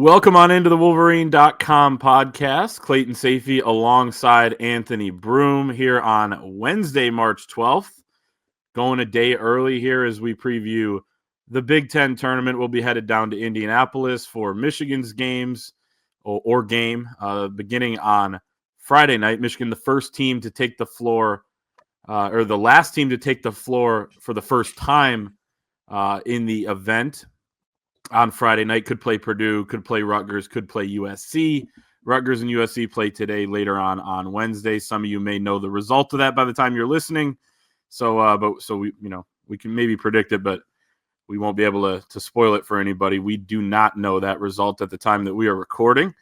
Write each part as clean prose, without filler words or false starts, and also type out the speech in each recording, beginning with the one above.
Welcome on into the Wolverine.com podcast. Clayton Safey alongside Anthony Broom here on Wednesday, March 12th. Going a day early here as we preview the Big Ten tournament. We'll be headed down to Indianapolis for Michigan's games or game beginning on Friday night. Michigan, the first team to take the floor or the last team to take the floor for the first time in the event. On Friday night, could play Purdue, could play Rutgers, could play USC. Rutgers and USC play today later on Wednesday. Some of you may know the result of that by the time you're listening. So we can maybe predict it, but we won't be able to spoil it for anybody. We do not know that result at the time that we are recording.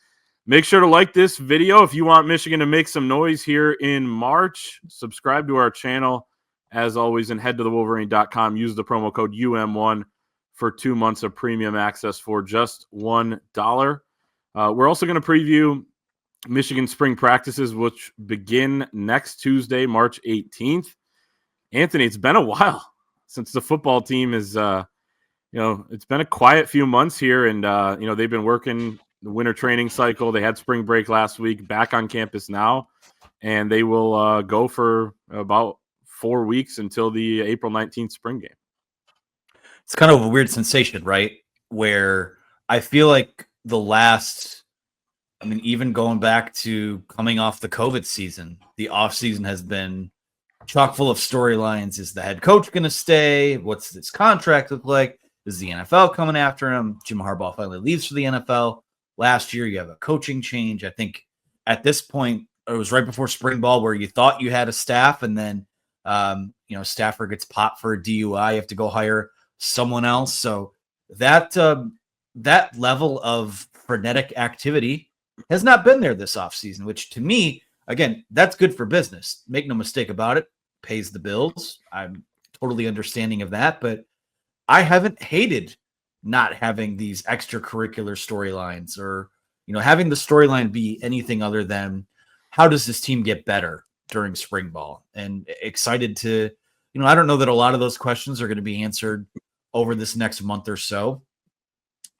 Make sure to like this video if you want Michigan to make some noise here in March. Subscribe to our channel as always and head to thewolverine.com. Use the promo code UM1 for 2 months of premium access for just $1. We're also going to preview Michigan spring practices, which begin next Tuesday, March 18th. Anthony, it's been a while since the football team is, it's been a quiet few months here, and, they've been working the winter training cycle. They had spring break last week, back on campus now, and they will go for about 4 weeks until the April 19th spring game. It's kind of a weird sensation, right? Where I feel like even going back to coming off the COVID season, the off season has been chock full of storylines. Is the head coach going to stay? What's this contract look like? Is the NFL coming after him? Jim Harbaugh finally leaves for the NFL. Last year, you have a coaching change. I think at this point, it was right before spring ball where you thought you had a staff, and then, staffer gets popped for a DUI. You have to go hire someone else. So that level of frenetic activity has not been there this offseason, which to me, again, that's good for business. Make no mistake about it. Pays the bills. I'm totally understanding of that, but I haven't hated not having these extracurricular storylines or, having the storyline be anything other than how does this team get better during spring ball, and excited to, I don't know that a lot of those questions are going to be answered over this next month or so.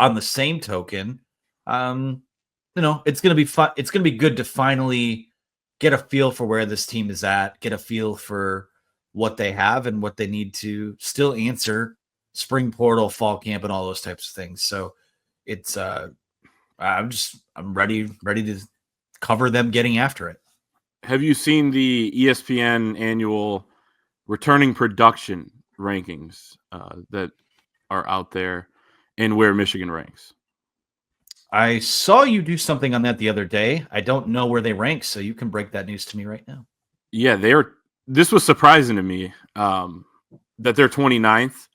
On the same token, it's going to be fun. It's going to be good to finally get a feel for where this team is at, get a feel for what they have and what they need to still answer spring portal, fall camp, and all those types of things. So it's, I'm ready to cover them getting after it. Have you seen the ESPN annual returning production rankings that are out there and where Michigan ranks? I saw you do something on that the other day. I don't know where they rank, so you can break that news to me right now. Yeah, this was surprising to me that they're 29th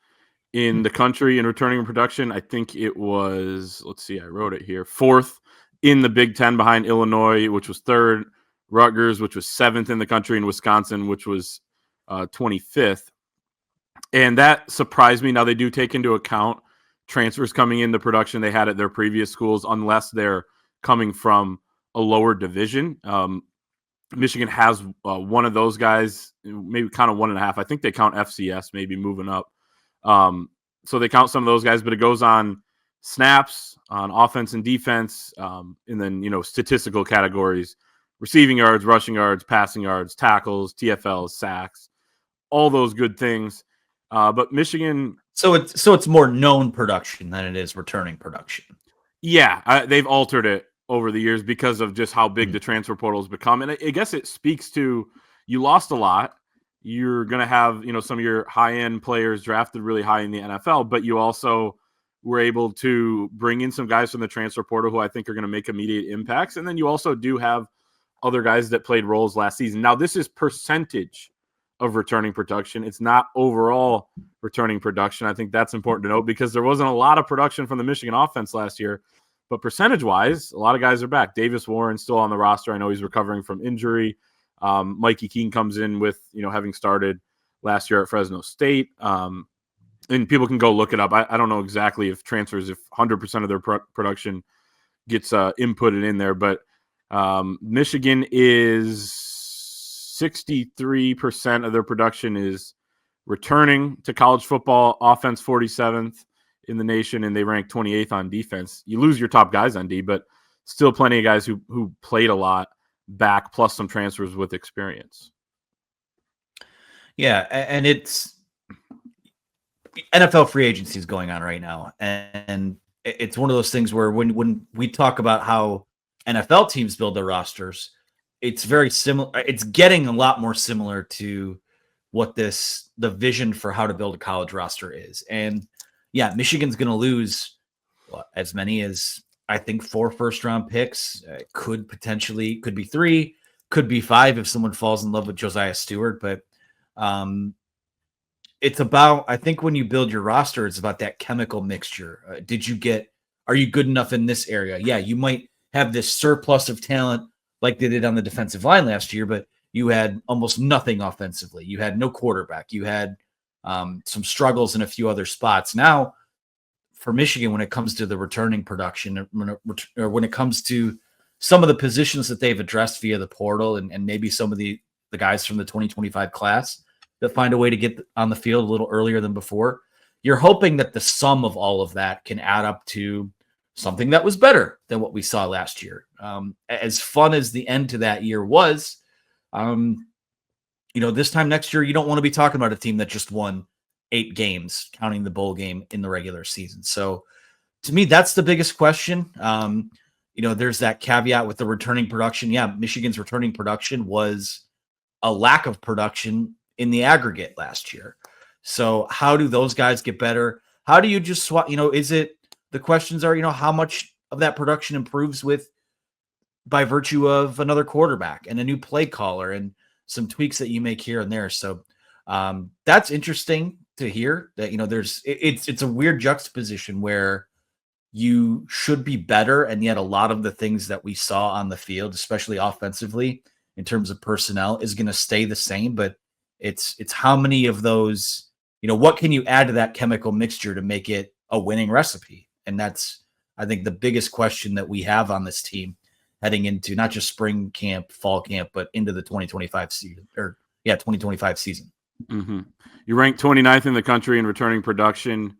in the country in returning production. I think it was, I wrote it here, 4th in the Big Ten behind Illinois, which was 3rd, Rutgers, which was 7th in the country, and Wisconsin, which was 25th. And that surprised me. Now, they do take into account transfers coming into production they had at their previous schools, unless they're coming from a lower division. Michigan has one of those guys, maybe kind of 1.5. I think they count FCS maybe moving up. So they count some of those guys, but it goes on snaps, on offense and defense, and then, statistical categories, receiving yards, rushing yards, passing yards, tackles, TFLs, sacks, all those good things. But Michigan... So it's more known production than it is returning production. Yeah, they've altered it over the years because of just how big the transfer portal has become. And I guess it speaks to, you lost a lot. You're going to have, some of your high-end players drafted really high in the NFL, but you also were able to bring in some guys from the transfer portal who I think are going to make immediate impacts. And then you also do have other guys that played roles last season. Now, this is percentage of returning production. It's not overall returning production. I think that's important to note because there wasn't a lot of production from the Michigan offense last year, but percentage-wise, a lot of guys are back. Davis Warren's still on the roster. I know he's recovering from injury. Mikey Keene comes in with, having started last year at Fresno State. And people can go look it up. I don't know exactly if 100% of their production gets inputted in there, but Michigan is 63% of their production is returning to college football. Offense 47th in the nation, and they rank 28th on defense. You lose your top guys on D, but still plenty of guys who played a lot back, plus some transfers with experience. Yeah, and it's NFL free agency is going on right now, and it's one of those things where when we talk about how NFL teams build their rosters, it's very similar. It's getting a lot more similar to what the vision for how to build a college roster is. And yeah, Michigan's going to lose as many as I think 4 first-round picks. Could be 3, could be 5 if someone falls in love with Josiah Stewart. But it's about, I think when you build your roster, it's about that chemical mixture. Are you good enough in this area? Yeah, you might have this surplus of talent like they did on the defensive line last year, but you had almost nothing offensively. You had no quarterback. You had some struggles in a few other spots. Now, for Michigan, when it comes to the returning production, or when it comes to some of the positions that they've addressed via the portal and maybe some of the guys from the 2025 class that find a way to get on the field a little earlier than before, you're hoping that the sum of all of that can add up to something that was better than what we saw last year. As fun as the end to that year was, this time next year, you don't want to be talking about a team that just won 8 games, counting the bowl game in the regular season. So to me, that's the biggest question. There's that caveat with the returning production. Yeah, Michigan's returning production was a lack of production in the aggregate last year. So how do those guys get better? How do you just swap? The questions are, how much of that production improves by virtue of another quarterback and a new play caller and some tweaks that you make here and there. So that's interesting to hear that, it's a weird juxtaposition where you should be better. And yet a lot of the things that we saw on the field, especially offensively in terms of personnel, is going to stay the same, but it's how many of those, what can you add to that chemical mixture to make it a winning recipe? And that's, I think, the biggest question that we have on this team heading into not just spring camp, fall camp, but into the 2025 season, 2025 season. Mm-hmm. You rank 29th in the country in returning production,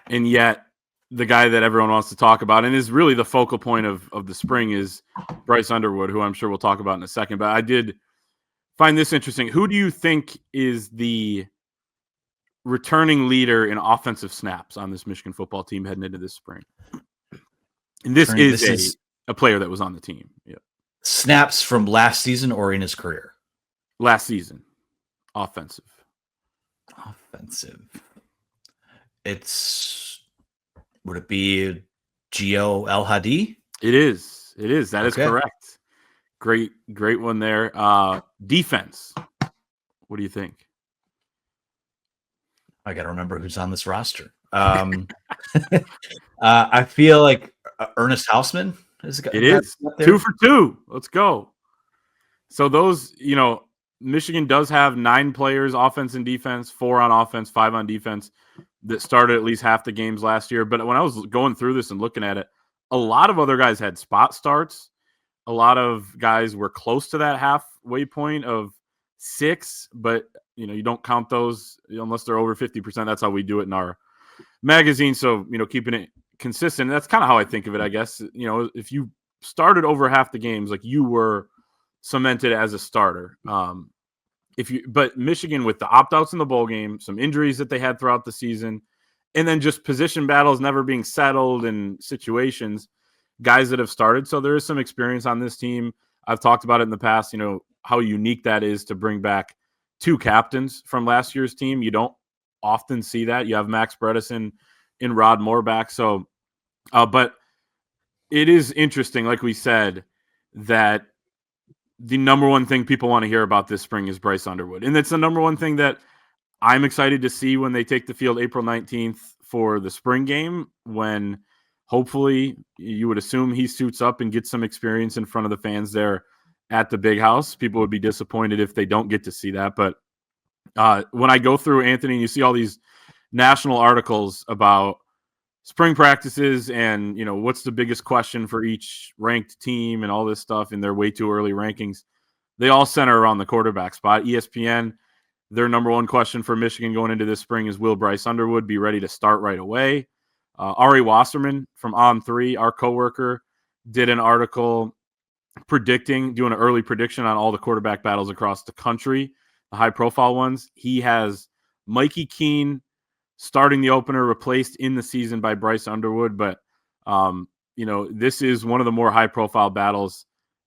and yet the guy that everyone wants to talk about and is really the focal point of the spring is Bryce Underwood, who I'm sure we'll talk about in a second. But I did find this interesting. Who do you think is the returning leader in offensive snaps on this Michigan football team heading into this spring? And this is a player that was on the team. Yeah. Snaps from last season or in his career? Last season. Offensive. Would it be Gio El-Hadi? It is. That is correct. Great one there. Defense. What do you think? I got to remember who's on this roster. I feel like Ernest Hausman is a guy. It is 2 for 2. Let's go. So those, Michigan does have 9 players, offense and defense, 4 on offense, 5 on defense, that started at least half the games last year. But when I was going through this and looking at it, a lot of other guys had spot starts. A lot of guys were close to that halfway point of 6, but you don't count those unless they're over 50%. That's how we do it in our magazine. So, keeping it consistent. That's kind of how I think of it, I guess. If you started over half the games, like you were cemented as a starter. But Michigan, with the opt-outs in the bowl game, some injuries that they had throughout the season, and then just position battles never being settled in situations, guys that have started. So there is some experience on this team. I've talked about it in the past, how unique that is to bring back 2 captains from last year's team. You don't often see that. You have Max Bredesen and Rod Moore back. So, but it is interesting, like we said, that the number one thing people want to hear about this spring is Bryce Underwood. And that's the number one thing that I'm excited to see when they take the field April 19th for the spring game, when hopefully you would assume he suits up and gets some experience in front of the fans there at the Big House. People would be disappointed if they don't get to see that. But when I go through, Anthony, and you see all these national articles about spring practices and, what's the biggest question for each ranked team and all this stuff in their way too early rankings, they all center around the quarterback spot. ESPN, their number one question for Michigan going into this spring is, will Bryce Underwood be ready to start right away? Ari Wasserman from On3, our coworker, did an article doing an early prediction on all the quarterback battles across the country, the high-profile ones. He has Mikey Keene starting the opener, replaced in the season by Bryce Underwood. But, this is one of the more high-profile battles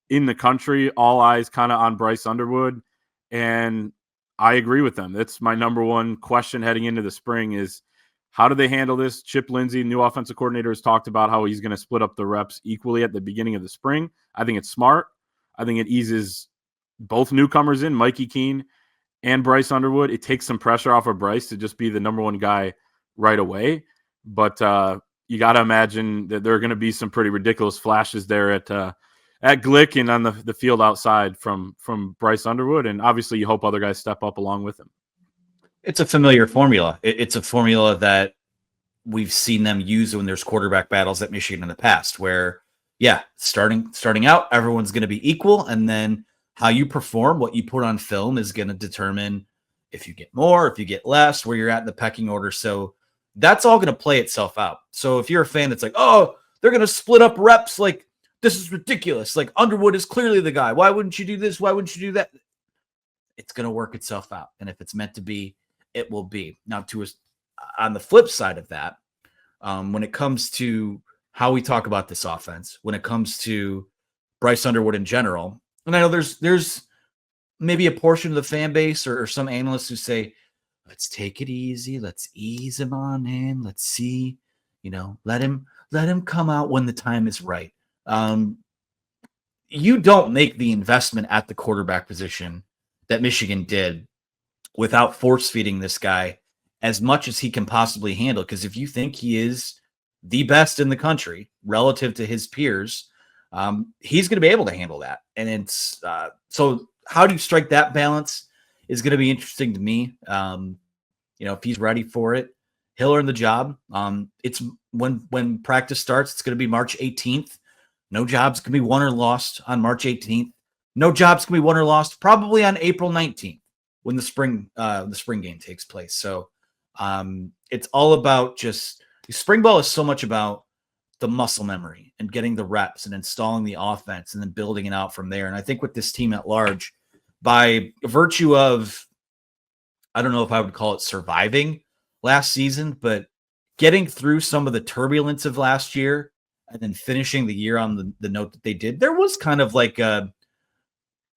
in the country. All eyes kind of on Bryce Underwood. And I agree with them. That's my number one question heading into the spring is, how do they handle this? Chip Lindsey, new offensive coordinator, has talked about how he's going to split up the reps equally at the beginning of the spring. I think it's smart. I think it eases both newcomers in, Mikey Keene and Bryce Underwood. It takes some pressure off of Bryce to just be the number one guy right away. But you got to imagine that there are going to be some pretty ridiculous flashes there at Glick and on the field outside from Bryce Underwood. And obviously you hope other guys step up along with him. It's a familiar formula. It's a formula that we've seen them use when there's quarterback battles at Michigan in the past, where, starting out, everyone's going to be equal. And then how you perform, what you put on film is going to determine if you get more, if you get less, where you're at in the pecking order. So that's all going to play itself out. So if you're a fan that's like, oh, they're going to split up reps, like, this is ridiculous. Like, Underwood is clearly the guy. Why wouldn't you do this? Why wouldn't you do that? It's going to work itself out. And if it's meant to be, it will be. Now, on the flip side of that, when it comes to how we talk about this offense, when it comes to Bryce Underwood in general, and I know there's maybe a portion of the fan base or some analysts who say, let's take it easy, let's ease him on in, let's see, let him come out when the time is right. You don't make the investment at the quarterback position that Michigan did without force feeding this guy as much as he can possibly handle. Because if you think he is the best in the country relative to his peers, he's going to be able to handle that. And it's so how do you strike that balance is going to be interesting to me. If he's ready for it, he'll earn the job. It's when practice starts, it's going to be March 18th. No jobs can be won or lost on March 18th. No jobs can be won or lost probably on April 19th. When the spring game takes place. So it's all about spring ball is so much about the muscle memory and getting the reps and installing the offense and then building it out from there. And I think with this team at large, by virtue of, I don't know if I would call it surviving last season, but getting through some of the turbulence of last year and then finishing the year on the note that they did, there was kind of like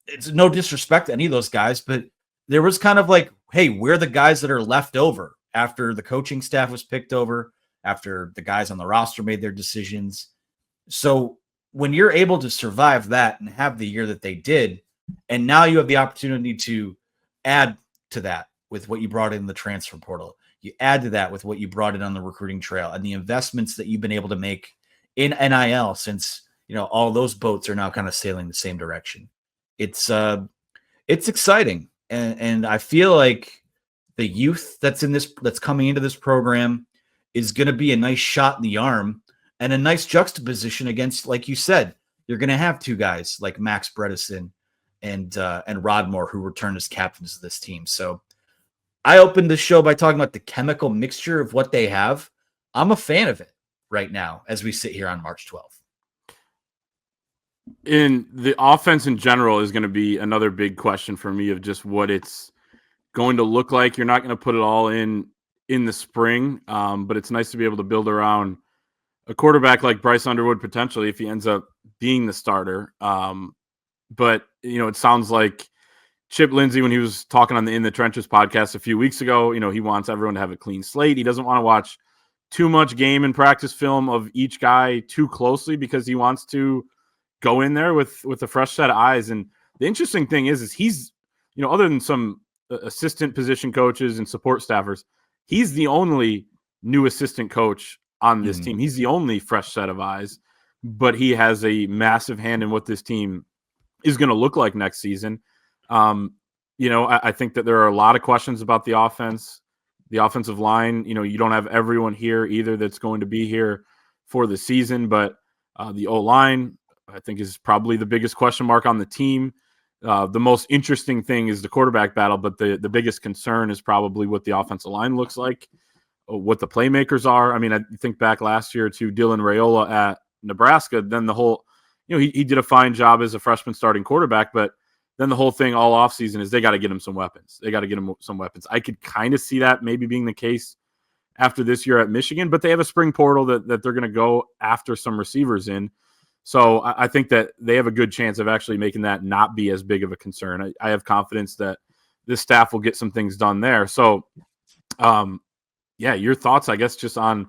it's no disrespect to any of those guys, but there was kind of like, hey, we're the guys that are left over after the coaching staff was picked over, after the guys on the roster made their decisions. So when you're able to survive that and have the year that they did, and now you have the opportunity to add to that with what you brought in the transfer portal, you add to that with what you brought in on the recruiting trail and the investments that you've been able to make in NIL since, all those boats are now kind of sailing the same direction. It's exciting. And I feel like the youth that's coming into this program is going to be a nice shot in the arm and a nice juxtaposition against, like you said, you're going to have two guys like Max Bredesen and Rodmore who return as captains of this team. So I opened the show by talking about the chemical mixture of what they have. I'm a fan of it right now as we sit here on March 12th. In the offense in general is going to be another big question for me of just what it's going to look like. You're not going to put it all in the spring, but it's nice to be able to build around a quarterback like Bryce Underwood potentially if he ends up being the starter. But it sounds like Chip Lindsey, when he was talking on the In the Trenches podcast a few weeks ago, he wants everyone to have a clean slate. He doesn't want to watch too much game and practice film of each guy too closely because he wants to go in there with a fresh set of eyes. And the interesting thing is he's, other than some assistant position coaches and support staffers, he's the only new assistant coach on this team. He's the only fresh set of eyes, but he has a massive hand in what this team is going to look like next season. I think that there are a lot of questions about the offense, the offensive line. You don't have everyone here either that's going to be here for the season, but the O-line, I think, is probably the biggest question mark on the team. The most interesting thing is the quarterback battle, but the biggest concern is probably what the offensive line looks like. what the playmakers are. I mean, I think back last year to Dylan Raiola at Nebraska. Then the whole, he did a fine job as a freshman starting quarterback, but then the whole thing all offseason is they got to get him some weapons. They got to get him some weapons. I could kind of see that maybe being the case after this year at Michigan, but they have a spring portal that they're going to go after some receivers in. So I think that they have a good chance of actually making that not be as big of a concern. I have confidence that this staff will get some things done there. So, your thoughts, I guess, just on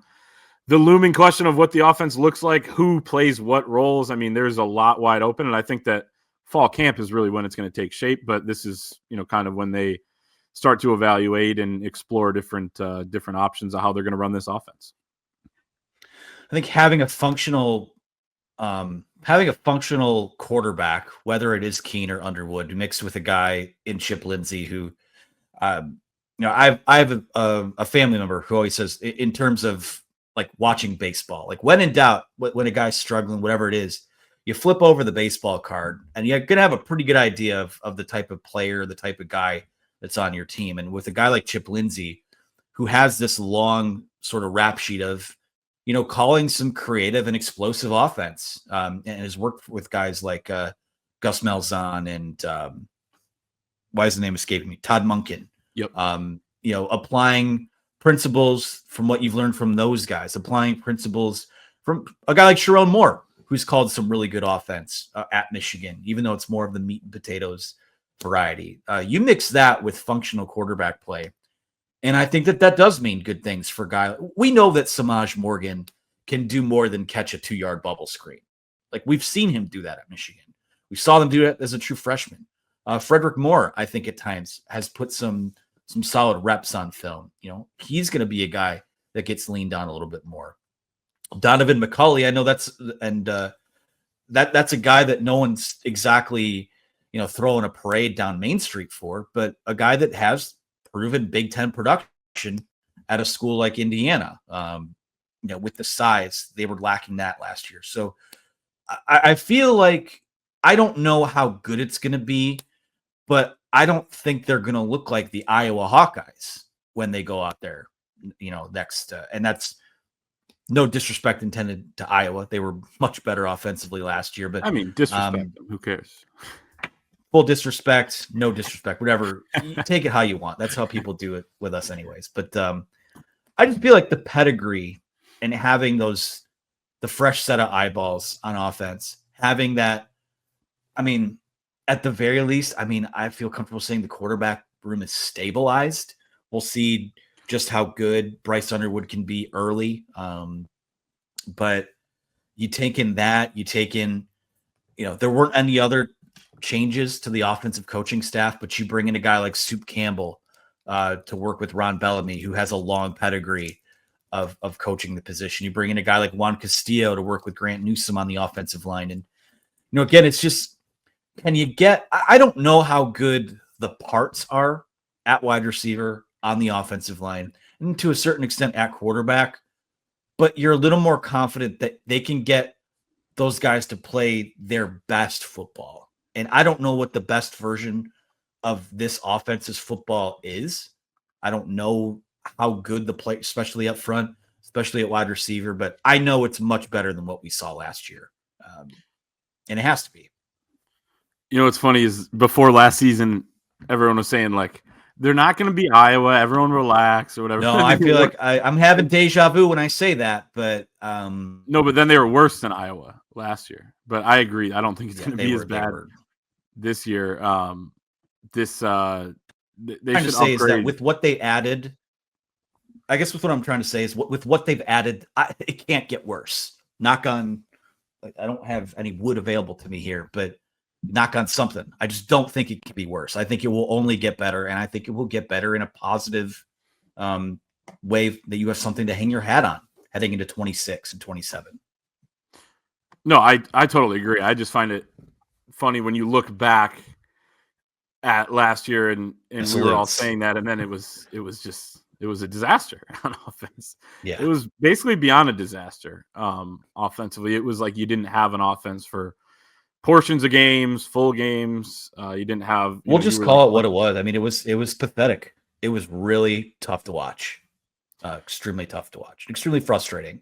the looming question of what the offense looks like, who plays what roles. I mean, there's a lot wide open, and I think that fall camp is really when it's going to take shape, but this is, kind of when they start to evaluate and explore different options of how they're going to run this offense. I think having a functional quarterback, whether it is Keene or Underwood, mixed with a guy in Chip Lindsey who, I have a family member who always says, in terms of like watching baseball, like when in doubt, when a guy's struggling, whatever it is, you flip over the baseball card and you're going to have a pretty good idea of the type of player, the type of guy that's on your team. And with a guy like Chip Lindsey, who has this long sort of rap sheet of, calling some creative and explosive offense, and has worked with guys like Gus Malzahn and why is the name escaping me? Todd Monken. Yep. Applying principles from what you've learned from those guys, applying principles from a guy like Sharon Moore, who's called some really good offense at Michigan, even though it's more of the meat and potatoes variety. You mix that with functional quarterback play, and I think that does mean good things for a guy. We know that Samaj Morgan can do more than catch a 2-yard bubble screen. Like, we've seen him do that at Michigan. We saw them do it as a true freshman. Frederick Moore, I think at times, has put some solid reps on film. He's going to be a guy that gets leaned on a little bit more. Donovan McCulley, I know that's a guy that no one's exactly, throwing a parade down Main Street for, but a guy that has proven Big Ten production at a school like Indiana. With the size, they were lacking that last year. So I feel like, I don't know how good it's going to be, but I don't think they're going to look like the Iowa Hawkeyes when they go out there, next. And that's no disrespect intended to Iowa. They were much better offensively last year, but I mean, disrespect them. Who cares? Full disrespect, no disrespect, whatever. You take it how you want. That's how people do it with us anyways. But I just feel like the pedigree and having the fresh set of eyeballs on offense, having that, I mean, at the very least, I feel comfortable saying the quarterback room is stabilized. We'll see just how good Bryce Underwood can be early. But you take in, there weren't any other changes to the offensive coaching staff, but you bring in a guy like Soup Campbell to work with Ron Bellamy, who has a long pedigree of coaching the position. You bring in a guy like Juan Castillo to work with Grant Newsome on the offensive line. And, again, it's just, I don't know how good the parts are at wide receiver, on the offensive line, and to a certain extent at quarterback, but you're a little more confident that they can get those guys to play their best football. And I don't know what the best version of this offense's football is. I don't know how good the play, especially up front, especially at wide receiver, but I know it's much better than what we saw last year. And it has to be. What's funny is before last season, everyone was saying, like, they're not going to be Iowa. Everyone relax or whatever. No, I feel like I'm having deja vu when I say that, but no, but then they were worse than Iowa last year. But I agree. I don't think it's going to be as bad this year. They should upgrade. Is that with what they added, I guess with what I'm trying to say is with what they've added, it can't get worse. Knock on, I don't have any wood available to me here, but knock on something. I just don't think it can be worse. I think it will only get better, and I think it will get better in a positive way that you have something to hang your hat on heading into 26 and 27. No, I totally agree. I just find it funny when you look back at last year and we were all saying that, and then it was a disaster on offense. Yeah, it was basically beyond a disaster. Offensively, it was like you didn't have an offense for portions of games, full games. You didn't have. We'll just call it what it was. I mean, it was pathetic. It was really tough to watch. extremely tough to watch, extremely frustrating.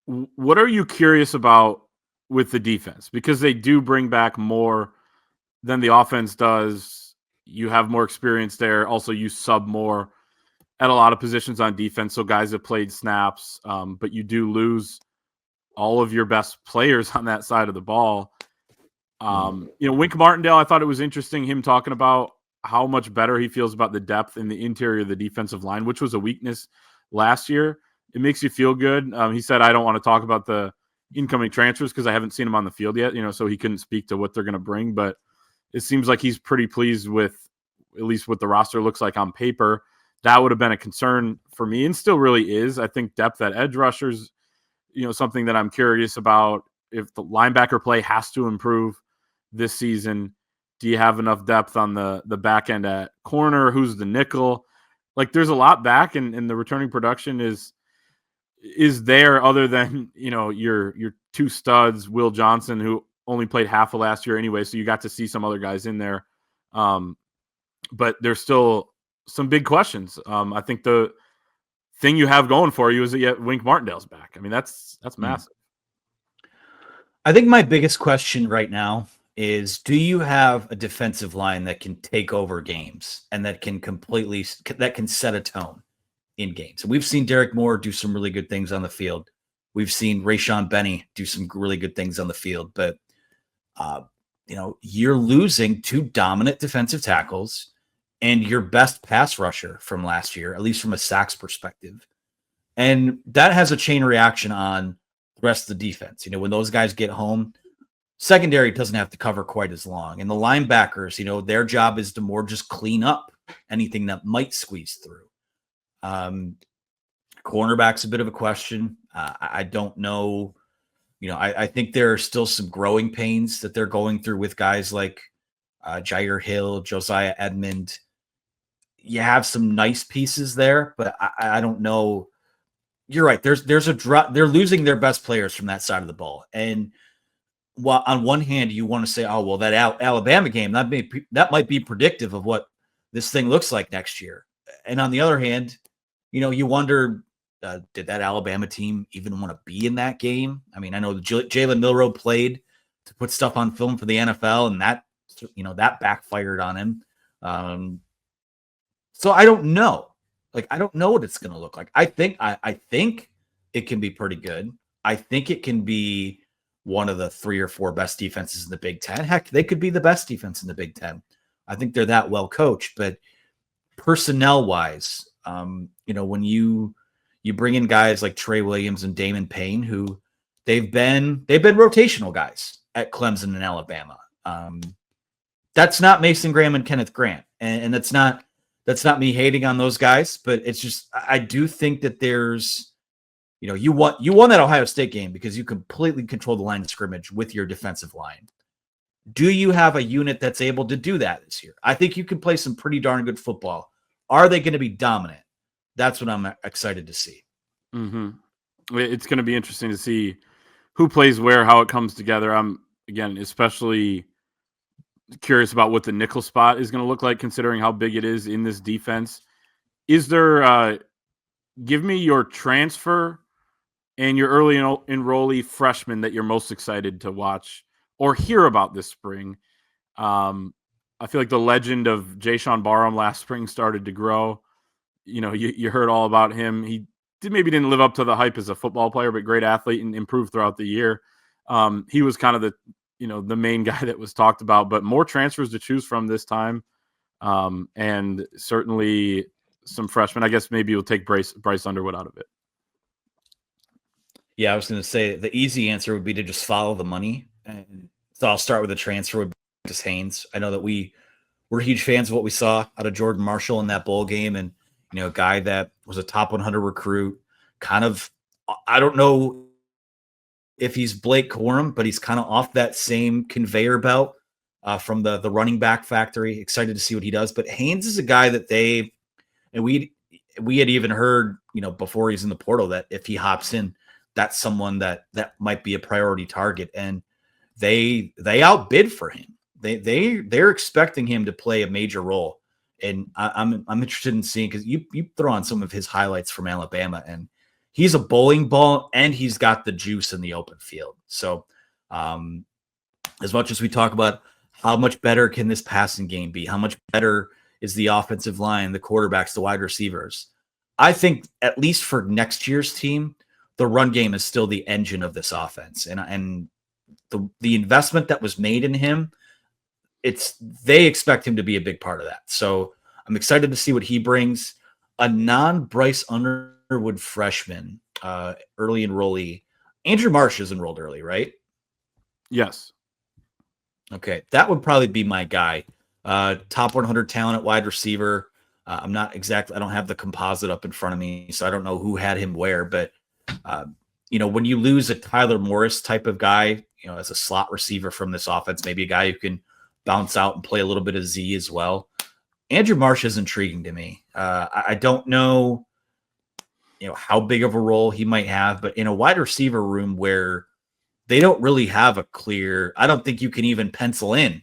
What are you curious about with the defense? Because they do bring back more than the offense does. You have more experience there. Also, you sub more at a lot of positions on defense. So guys have played snaps, but you do lose all of your best players on that side of the ball. Wink Martindale, I thought it was interesting him talking about how much better he feels about the depth in the interior of the defensive line, which was a weakness last year. It makes you feel good. He said, I don't want to talk about the incoming transfers because I haven't seen them on the field yet, so he couldn't speak to what they're going to bring, but it seems like he's pretty pleased with at least what the roster looks like on paper. That would have been a concern for me and still really is. I think depth at edge rushers, something that I'm curious about. If the linebacker play has to improve this season, do you have enough depth on the back end at corner? Who's the nickel? Like there's a lot back and the returning production is there other than, your two studs, Will Johnson, who only played half of last year anyway. So you got to see some other guys in there. But there's still some big questions. I think the thing you have going for you is that Wink Martindale's back. I mean, that's massive. I think my biggest question right now is, do you have a defensive line that can take over games and that can set a tone in games? And we've seen Derek Moore do some really good things on the field. We've seen Rayshon Benny do some really good things on the field, but you're losing two dominant defensive tackles and your best pass rusher from last year, at least from a sacks perspective. And that has a chain reaction on the rest of the defense. When those guys get home, secondary doesn't have to cover quite as long. And the linebackers, their job is to more just clean up anything that might squeeze through. Cornerback's a bit of a question. I don't know. I think there are still some growing pains that they're going through with guys like Jair Hill, Josiah Edmond. You have some nice pieces there, but I don't know. You're right. There's a drop. They're losing their best players from that side of the ball. And while on one hand, you want to say, oh, well, that Alabama game, that might be predictive of what this thing looks like next year. And on the other hand, you wonder, did that Alabama team even want to be in that game? I mean, I know Jalen Milroe played to put stuff on film for the NFL, and that backfired on him. So I don't know. I don't know what it's going to look like. I think it can be pretty good. I think it can be one of the 3 or 4 best defenses in the Big Ten. Heck, they could be the best defense in the Big Ten. I think they're that well coached, but personnel-wise, when you bring in guys like Trey Williams and Damon Payne, who they've been rotational guys at Clemson and Alabama. That's not Mason Graham and Kenneth Grant, and that's not me hating on those guys, but it's just I do think that there's, you won that Ohio State game because you completely control the line of scrimmage with your defensive line. Do you have a unit that's able to do that this year? I think you can play some pretty darn good football. Are they going to be dominant? That's what I'm excited to see. Mm-hmm. It's going to be interesting to see who plays where, how it comes together. I'm, again, especially curious about what the nickel spot is going to look like, considering how big it is in this defense. Is there, give me your transfer and your early enrollee freshman that you're most excited to watch or hear about this spring. I feel like the legend of Jayshon Barham last spring started to grow. You heard all about him. He maybe didn't live up to the hype as a football player, but great athlete and improved throughout the year. He was kind of the main guy that was talked about, but more transfers to choose from this time. And certainly some freshmen. I guess maybe you'll take Bryce Underwood out of it. Yeah, I was going to say the easy answer would be to just follow the money. And so I'll start with the transfer with Marcus Haynes. I know that we're huge fans of what we saw out of Jordan Marshall in that bowl game. And, a guy that was a top 100 recruit, kind of, I don't know if he's Blake Corum, but he's kind of off that same conveyor belt from the running back factory. Excited to see what he does. But Haynes is a guy that we had even heard, before he's in the portal, that if he hops in, that's someone that might be a priority target. And they outbid for him. They're expecting him to play a major role And I'm interested in seeing, because you throw on some of his highlights from Alabama, and he's a bowling ball, and he's got the juice in the open field. So as much as we talk about how much better can this passing game be, how much better is the offensive line, the quarterbacks, the wide receivers, I think at least for next year's team, the run game is still the engine of this offense. And the investment that was made in him, they expect him to be a big part of that. So I'm excited to see what he brings. A non-Bryce Underwood freshman, early enrollee. Andrew Marsh is enrolled early, right? Yes. Okay, that would probably be my guy. Top 100 talent at wide receiver. I don't have the composite up in front of me, so I don't know who had him where, but when you lose a Tyler Morris type of guy, as a slot receiver from this offense, maybe a guy who can bounce out and play a little bit of Z as well. Andrew Marsh is intriguing to me. I don't know, how big of a role he might have, but in a wide receiver room where they don't really have a clear, I don't think you can even pencil in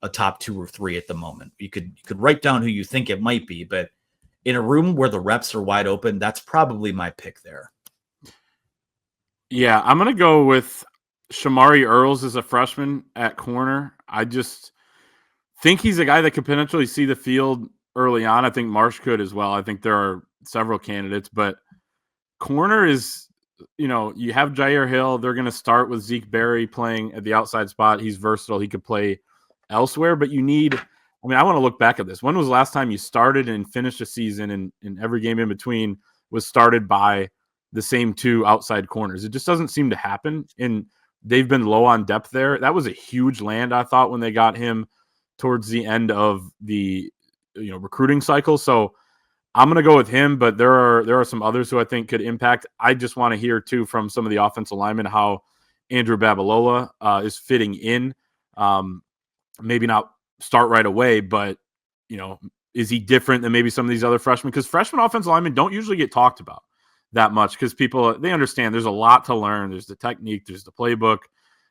a top 2 or 3 at the moment. You could write down who you think it might be, but in a room where the reps are wide open, that's probably my pick there. Yeah, I'm going to go with Shamari Earls as a freshman at corner. I just think he's a guy that could potentially see the field early on. I think Marsh could as well. I think there are several candidates, but corner is, you have Jair Hill. They're going to start with Zeke Berry playing at the outside spot. He's versatile. He could play elsewhere, but I want to look back at this. When was the last time you started and finished a season and every game in between was started by the same 2 outside corners? It just doesn't seem to happen, and they've been low on depth there. That was a huge land, I thought, when they got him towards the end of the recruiting cycle. So I'm going to go with him, but there are some others who I think could impact. I just want to hear too from some of the offensive linemen how Andrew Babalola is fitting in. Maybe not start right away, but is he different than maybe some of these other freshmen? Because freshman offensive linemen don't usually get talked about that much, because they understand there's a lot to learn. There's the technique, there's the playbook,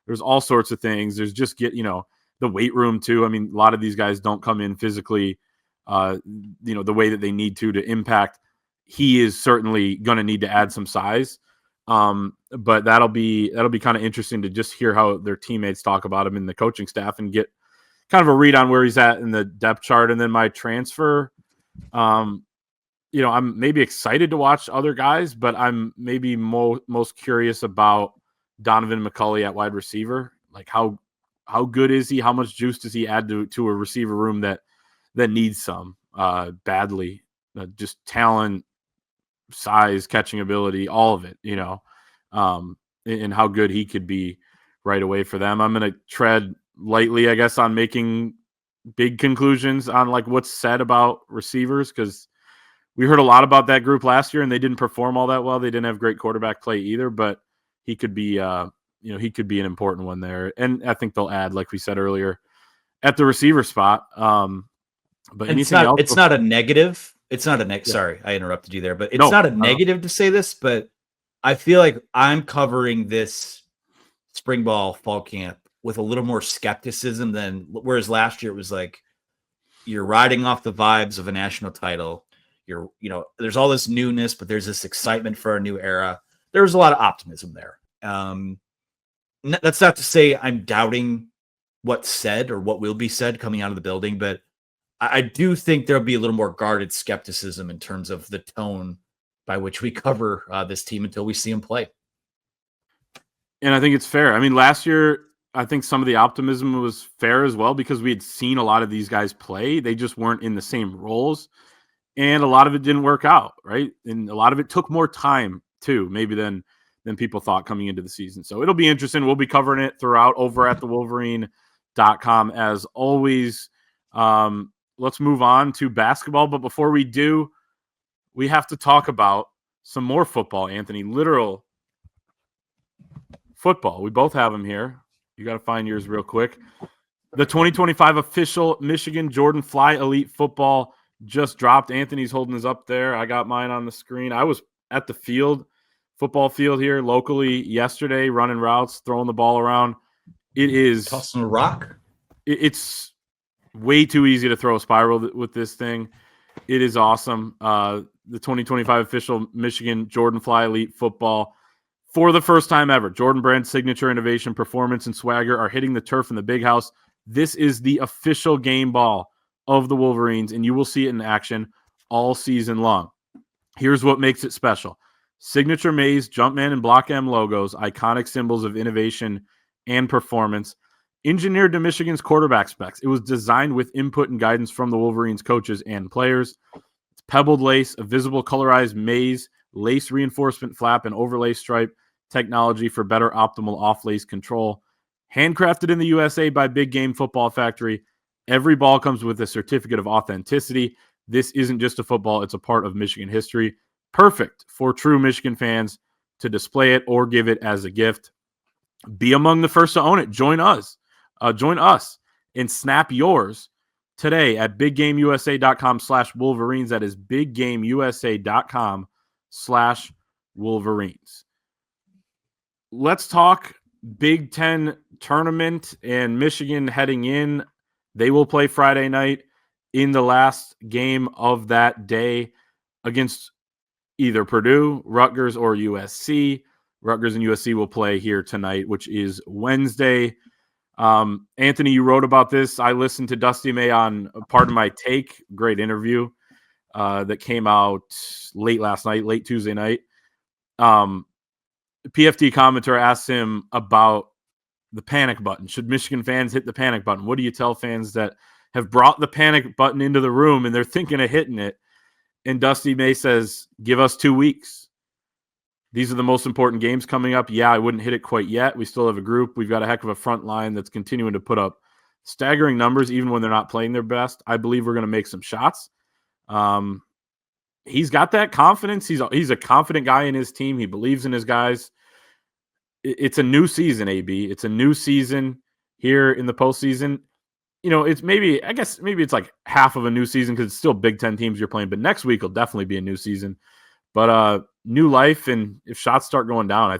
there's all sorts of things. There's just the weight room too. I mean, a lot of these guys don't come in physically, the way that they need to impact. He is certainly going to need to add some size. But that'll be kind of interesting to just hear how their teammates talk about him and the coaching staff and get kind of a read on where he's at in the depth chart. And then my transfer, I'm maybe excited to watch other guys, but I'm maybe most curious about Donovan McCulley at wide receiver. Like how good is he? How much juice does he add to a receiver room that needs some badly? Just talent, size, catching ability, all of it, and how good he could be right away for them. I'm going to tread lightly, I guess, on making big conclusions on like what's said about receivers, because we heard a lot about that group last year and they didn't perform all that well. They didn't have great quarterback play either, but he could be, he could be an important one there. And I think they'll add, like we said earlier, at the receiver spot. But anything else? It's not a negative. It's not a negative. Sorry, I interrupted you there, but it's not a negative to say this, but I feel like I'm covering this spring ball fall camp with a little more skepticism than, whereas last year it was like you're riding off the vibes of a national title. There's all this newness, but there's this excitement for a new era. There's a lot of optimism there. That's not to say I'm doubting what's said or what will be said coming out of the building, but I do think there'll be a little more guarded skepticism in terms of the tone by which we cover this team until we see them play. And I think it's fair. I mean, last year, I think some of the optimism was fair as well because we had seen a lot of these guys play. They just weren't in the same roles. And a lot of it didn't work out, right? And a lot of it took more time, too, maybe than people thought coming into the season. So it'll be interesting. We'll be covering it throughout over at the Wolverine.com as always. Let's move on to basketball. But before we do, we have to talk about some more football, Anthony. Literal football. We both have them here. You got to find yours real quick. The 2025 official Michigan Jordan Fly Elite Football just dropped. Anthony's holding his up there. I got mine on the screen. I was at the football field here locally yesterday, running routes, throwing the ball around. It is tossing a rock. It's Way too easy to throw a spiral with this thing. It is awesome. The 2025 official Michigan Jordan Fly Elite Football, for the first time ever, Jordan Brand's signature innovation, performance, and swagger are hitting the turf in the Big House. This is the official game ball of the Wolverines, and you will see it in action all season long. Here's what makes it special. Signature Maze, Jumpman, and Block M logos, iconic symbols of innovation and performance, engineered to Michigan's quarterback specs. It was designed with input and guidance from the Wolverines coaches and players. It's pebbled lace, a visible colorized maze, lace reinforcement flap, and overlay stripe technology for better optimal off-lace control. Handcrafted in the USA by Big Game Football Factory. Every ball comes with a certificate of authenticity. This isn't just a football, it's a part of Michigan history. Perfect for true Michigan fans to display it or give it as a gift. Be among the first to own it. Join us and snap yours today at biggameusa.com/Wolverines. That is biggameusa.com/Wolverines. Let's talk Big Ten tournament and Michigan heading in. They will play Friday night in the last game of that day against either Purdue, Rutgers, or USC. Rutgers and USC will play here tonight, which is Wednesday. Anthony, you wrote about this. I listened to Dusty May on Pardon My Take. Great interview that came out late last night, late Tuesday night. PFT commentator asked him about the panic button. Should Michigan fans hit the panic button? What do you tell fans that have brought the panic button into the room and they're thinking of hitting it? And Dusty May says, give us 2 weeks. These are the most important games coming up. Yeah, I wouldn't hit it quite yet. We still have a group. We've got a heck of a front line that's continuing to put up staggering numbers, even when they're not playing their best. I believe we're going to make some shots. He's got that confidence. He's a confident guy in his team. He believes in his guys. It's a new season, AB. It's a new season here in the postseason. You know, maybe it's like half of a new season because it's still Big Ten teams you're playing. But next week will definitely be a new season. But new life, and if shots start going down, I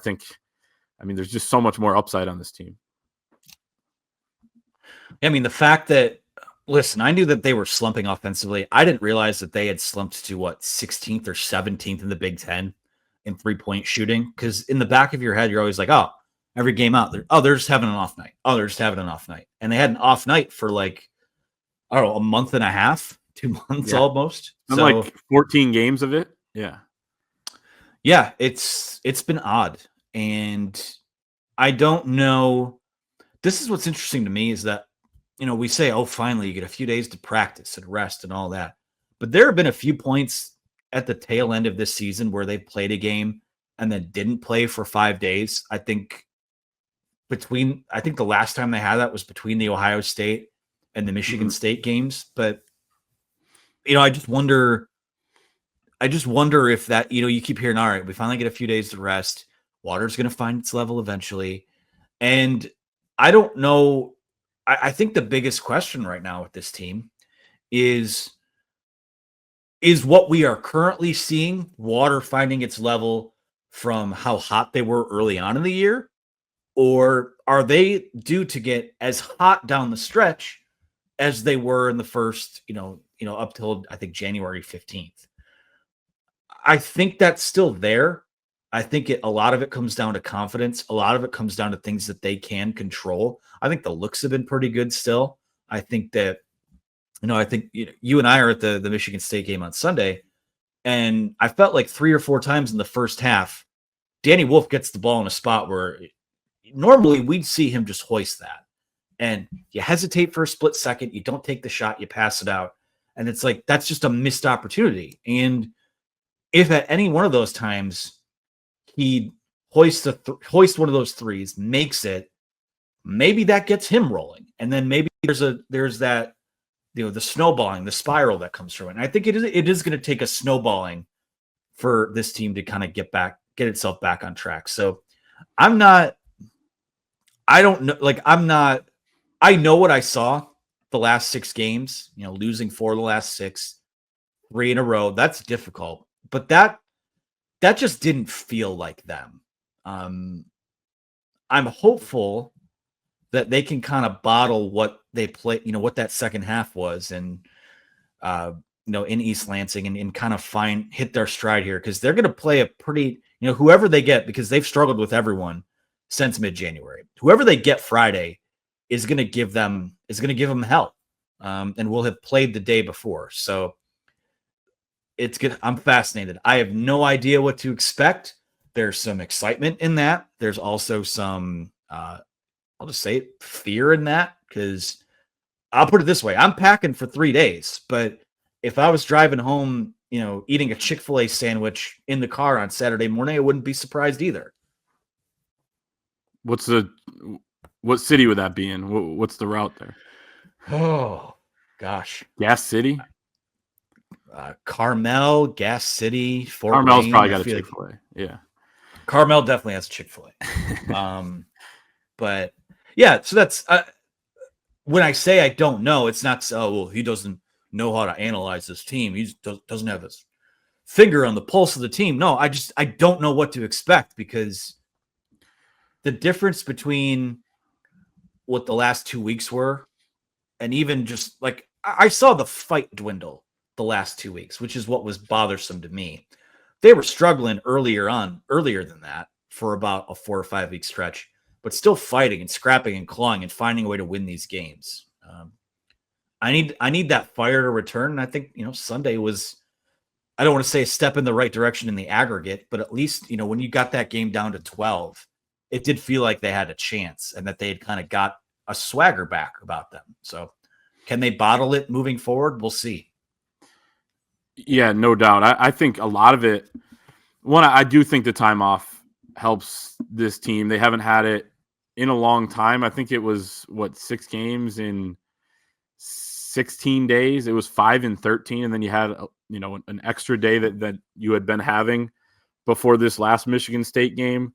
mean, there's just so much more upside on this team. I mean, the fact that, listen, I knew that they were slumping offensively. I didn't realize that they had slumped to 16th or 17th in the Big Ten in 3-point shooting. Because in the back of your head, you're always like, oh, every game out there, they're just having an off night. Oh, they're just having an off night. And they had an off night for like, I don't know, a month and a half, 2 months almost. So, like 14 games of it. Yeah. Yeah, it's been odd. And I don't know. This is what's interesting to me is that, you know, we say, oh, finally, you get a few days to practice and rest and all that. But there have been a few points at the tail end of this season where they played a game and then didn't play for 5 days. I think the last time they had that was between the Ohio State and the Michigan State games. But, you know, I just wonder if that, you know, you keep hearing, all right, we finally get a few days to rest. Water's going to find its level eventually. And I don't know. I think the biggest question right now with this team is what we are currently seeing, water finding its level from how hot they were early on in the year, or are they due to get as hot down the stretch as they were in the first, you know, up till I think January 15th. I think that's still there. I think a lot of it comes down to confidence. A lot of it comes down to things that they can control. I think the looks have been pretty good still. I think that, you and I are at the Michigan State game on Sunday, and I felt like 3 or 4 times in the first half, Danny Wolf gets the ball in a spot where normally we'd see him just hoist that. And you hesitate for a split second, you don't take the shot, you pass it out. And it's like, that's just a missed opportunity. And if at any one of those times he hoists one of those threes, makes it, maybe that gets him rolling. And then maybe there's that, the snowballing, the spiral that comes from it. And I think it is going to take a snowballing for this team to kind of get itself back on track. So I know what I saw the last 6 games, losing 4 of the last 6, 3 in a row. That's difficult, but that just didn't feel like them. I'm hopeful that they can kind of bottle what they play, what that second half was, and in East Lansing, and kind of hit their stride here, because they're going to play a pretty, whoever they get, because they've struggled with everyone since mid-January. Whoever they get Friday is going to give them hell, and will have played the day before. So it's good. I'm fascinated. I have no idea what to expect. There's some excitement in that. There's also some, I'll just say it, fear in that, because I'll put it this way: I'm packing for 3 days, but if I was driving home, eating a Chick-fil-A sandwich in the car on Saturday morning, I wouldn't be surprised either. What city would that be in? What's the route there? Oh, gosh. Gas City? Carmel, Gas City, Fort Carmel's Wayne. probably got a Chick-fil-A. Yeah. Carmel definitely has Chick-fil-A. But yeah, so that's when I say I don't know, it's not, he doesn't know how to analyze this team. He doesn't have his finger on the pulse of the team. No, I don't know what to expect, because the difference between what the last 2 weeks were, and even just like, I saw the fight dwindle the last 2 weeks, which is what was bothersome to me. They were struggling earlier than that for about a 4 or 5 week stretch, but still fighting and scrapping and clawing and finding a way to win these games. I need that fire to return. And I think, Sunday was, I don't want to say a step in the right direction in the aggregate, but at least, when you got that game down to 12, it did feel like they had a chance, and that they had kind of got a swagger back about them. So can they bottle it moving forward? We'll see. Yeah, no doubt. I think a lot of it, I do think the time off helps this team. They haven't had it in a long time. I think it was 6 games in 16 days. It was 5 in 13, and then you had an extra day that you had been having before this last Michigan State game.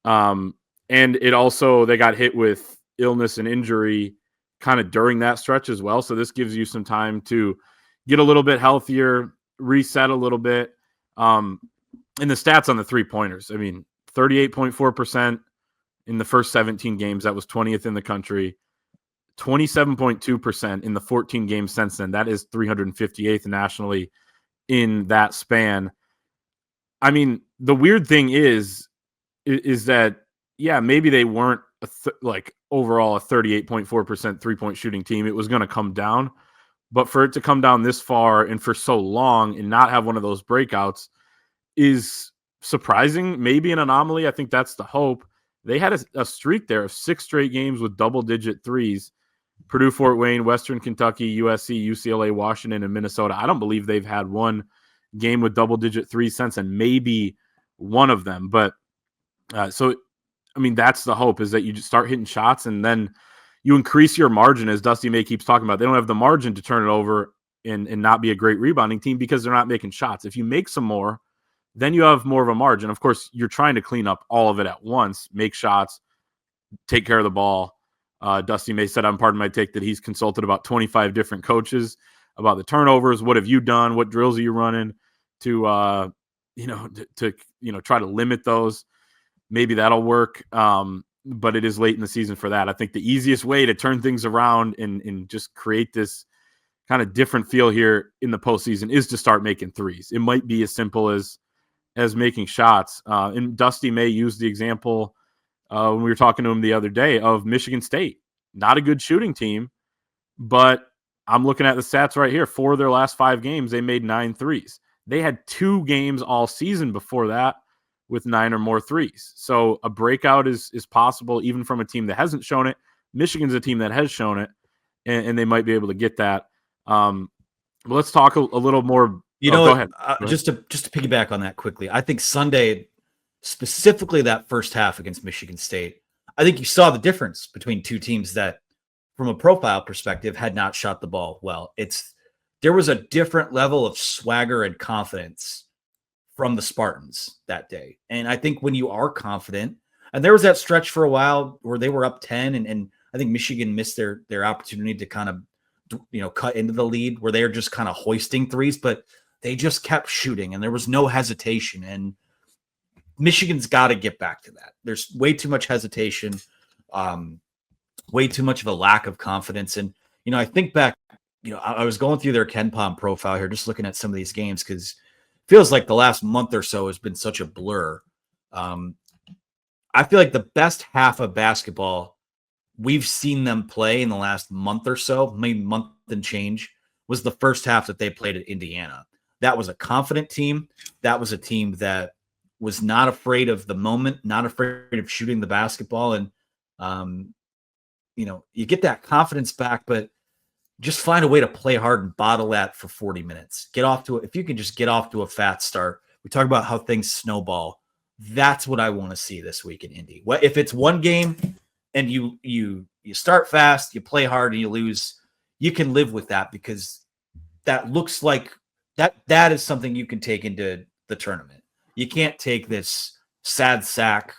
And it also, they got hit with illness and injury kind of during that stretch as well. So this gives you some time to get a little bit healthier, reset a little bit. And the stats on the 3-pointers, 38.4% in the first 17 games. That was 20th in the country. 27.2% in the 14 games since then. That is 358th nationally in that span. The weird thing is that, yeah, maybe they weren't overall a 38.4% 3-point shooting team. It was going to come down, but for it to come down this far and for so long and not have one of those breakouts is surprising, maybe an anomaly. I think that's the hope. They had a streak there of 6 straight games with double-digit threes. Purdue, Fort Wayne, Western Kentucky, USC, UCLA, Washington, and Minnesota. I don't believe they've had one game with double-digit threes since, and maybe one of them. But that's the hope, is that you just start hitting shots, and then you increase your margin, as Dusty May keeps talking about. They don't have the margin to turn it over and not be a great rebounding team, because they're not making shots. If you make some more, then you have more of a margin. Of course, you're trying to clean up all of it at once, make shots, take care of the ball. Dusty May said, I'm part of my take, that he's consulted about 25 different coaches about the turnovers. What have you done? What drills are you running to try to limit those? Maybe that'll work. But it is late in the season for that. I think the easiest way to turn things around and just create this kind of different feel here in the postseason is to start making threes. It might be as simple as making shots. And Dusty May used the example when we were talking to him the other day of Michigan State. Not a good shooting team, but I'm looking at the stats right here. 4 of their last 5 games, they made 9 threes. They had 2 games all season before that with 9 or more threes. So a breakout is possible, even from a team that hasn't shown it. Michigan's a team that has shown it, and they might be able to get that. Let's talk a little more. Go ahead. Just to piggyback on that quickly, I think Sunday, specifically that first half against Michigan State, I think you saw the difference between two teams that, from a profile perspective, had not shot the ball well. There was a different level of swagger and confidence from the Spartans that day. And I think when you are confident, and there was that stretch for a while where they were up 10, and I think Michigan missed their opportunity to kind of, cut into the lead, where they were just kind of hoisting threes, but they just kept shooting and there was no hesitation. And Michigan's got to get back to that. There's way too much hesitation. way too much of a lack of confidence. And, I think back, I was going through their KenPom profile here, just looking at some of these games, because it feels like the last month or so has been such a blur. I feel like the best half of basketball we've seen them play in the last month or so, maybe month and change, was the first half that they played at Indiana. That was a confident team. That was a team that was not afraid of the moment, not afraid of shooting the basketball. And, you get that confidence back, but just find a way to play hard and bottle that for 40 minutes. If you can just get off to a fat start. We talk about how things snowball. That's what I want to see this week in Indy. If it's one game and you start fast, you play hard, and you lose, you can live with that, because that looks like that is something you can take into the tournament. You can't take this sad sack,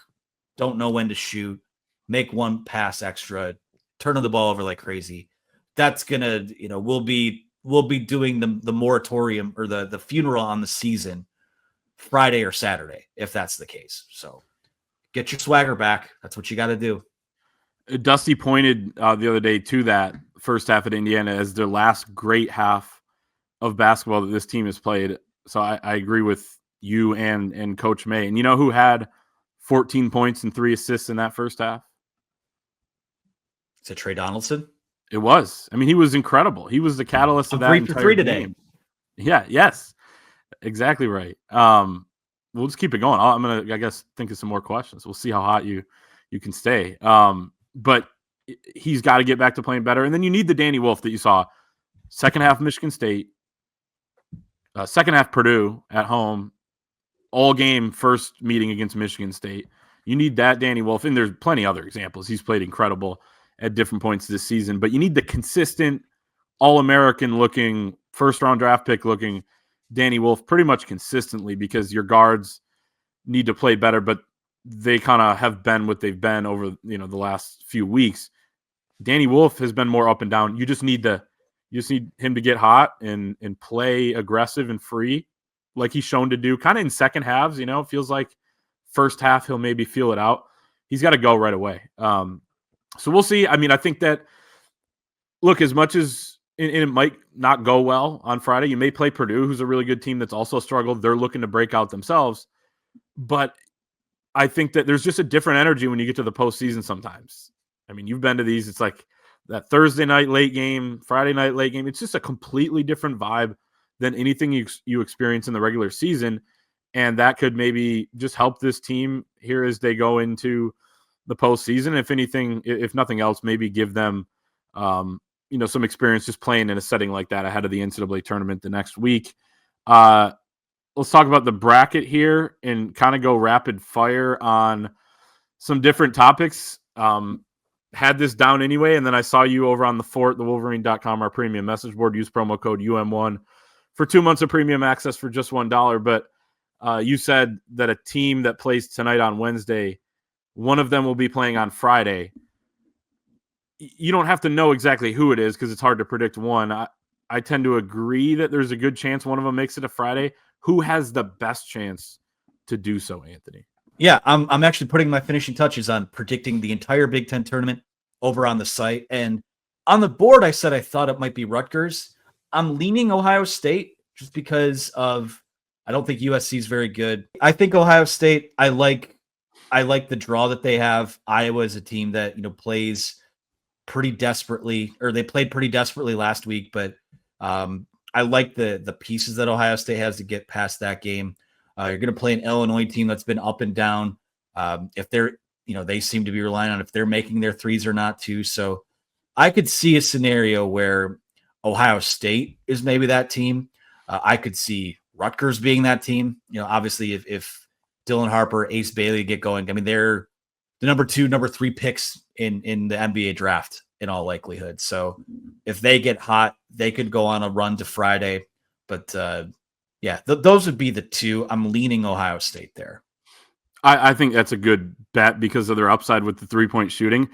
don't know when to shoot, make one pass extra, turn the ball over like crazy. That's gonna, we'll be doing the moratorium or the funeral on the season Friday or Saturday, if that's the case. So get your swagger back. That's what you got to do. Dusty pointed the other day to that first half at Indiana as their last great half of basketball that this team has played. So I agree with you and Coach May. And you know who had 14 points and 3 assists in that first half? Is it Trey Donaldson? It was. I mean, he was incredible. He was the catalyst of that 3 for 3 today. Game. Yeah. Yes. Exactly right. We'll just keep it going. I'm gonna, I guess, think of some more questions. We'll see how hot you can stay. But he's got to get back to playing better. And then you need the Danny Wolf that you saw second half Michigan State, second half Purdue at home, all game first meeting against Michigan State. You need that Danny Wolf, and there's plenty other examples. He's played incredible at different points this season, but you need the consistent All-American looking, first-round draft pick looking Danny Wolf pretty much consistently, because your guards need to play better, but they kind of have been what they've been over, the last few weeks. Danny Wolf has been more up and down. You just need him to get hot and play aggressive and free, like he's shown to do kind of in second halves. It feels like first half he'll maybe feel it out. He's got to go right away. So we'll see. I mean, I think that, look, as much as it might not go well on Friday, you may play Purdue, who's a really good team that's also struggled. They're looking to break out themselves. But I think that there's just a different energy when you get to the postseason sometimes. I mean, you've been to these. It's like that Thursday night late game, Friday night late game. It's just a completely different vibe than anything you experience in the regular season. And that could maybe just help this team here as they go into the postseason. If anything, if nothing else, maybe give them, some experience just playing in a setting like that ahead of the NCAA tournament the next week. Let's talk about the bracket here and kind of go rapid fire on some different topics. Had this down anyway, and then I saw you over on the Fort, the Wolverine.com, our premium message board. Use promo code UM1 for 2 months of premium access for just $1. But you said that a team that plays tonight on Wednesday, one of them will be playing on Friday. You don't have to know exactly who it is because it's hard to predict one. I tend to agree that there's a good chance one of them makes it to Friday. Who has the best chance to do so, Anthony? Yeah, I'm actually putting my finishing touches on predicting the entire Big Ten tournament over on the site. And on the board, I said I thought it might be Rutgers. I'm leaning Ohio State just because I don't think USC is very good. I think Ohio State, I like the draw that they have. Iowa is a team that, plays pretty desperately, or they played pretty desperately last week, but I like the pieces that Ohio State has to get past that game. You're going to play an Illinois team that's been up and down. If they're, they seem to be relying on if they're making their threes or not too. So I could see a scenario where Ohio State is maybe that team. I could see Rutgers being that team. Obviously if Dylan Harper, Ace Bailey get going, I mean, they're the number 2, number 3 picks in the NBA draft in all likelihood. So if they get hot, they could go on a run to Friday. But those would be the two. I'm leaning Ohio State there. I think that's a good bet because of their upside with the 3-point shooting.